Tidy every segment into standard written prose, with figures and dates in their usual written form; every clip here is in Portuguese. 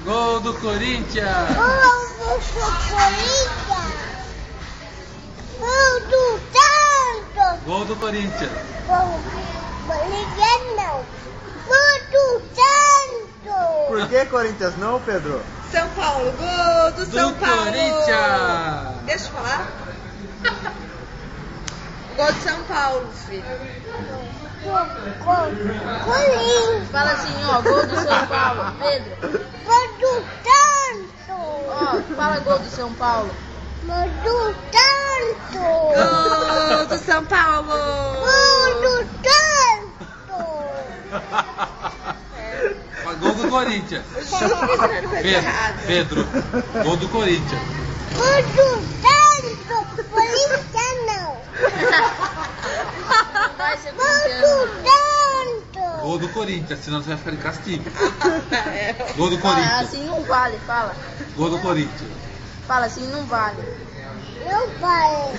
Gol do Corinthians! Gol do Corinthians! Gol do Santos! Gol do Corinthians! Gol do não! Gol do Santos! Por que Corinthians não, Pedro? São Paulo, gol do São Paulo! Corinthians! Deixa eu falar? Gol de São Paulo, filho. Corinthians! Fala assim, ó, gol do São Paulo, Pedro. Gol do Santos! Ó, fala gol do São Paulo. Gol do Santos! Gol do São Paulo! Gol do Santos! Gol do Corinthians! Pedro, gol do Corinthians! Gol do Santos! Corinthians não! Vai ser Gol do Santos! Gol do Corinthians, senão você vai ficar de castigo. Gol do Fala, Corinthians! assim não vale, fala. Gol do Corinthians! Fala assim não vale. Não vai!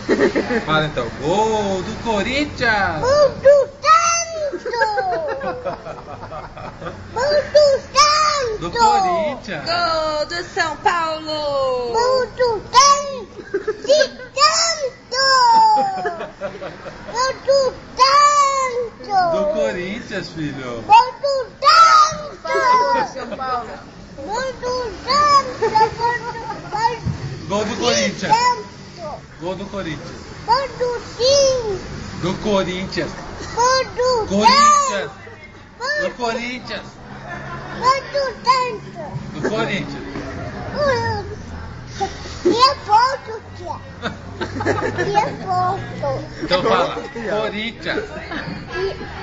Fala então, gol do Corinthians! Gol do Santos! Gol do Santos! Do Corinthians! Gol do São Paulo! Gol do Santos! Gol do Santos! Do Corinthians, filho! Gol do Fala gol do Santos! São Paulo. Gol do Santos! Gol do Corinthians! Gol do Corinthians! Gol do Sim! Do Corinthians! Gol do Corinthians! Santos! Do Corinthians! Gol do Santos! Do Corinthians! E a foto, tia? E a foto? Então fala, Corinthians! E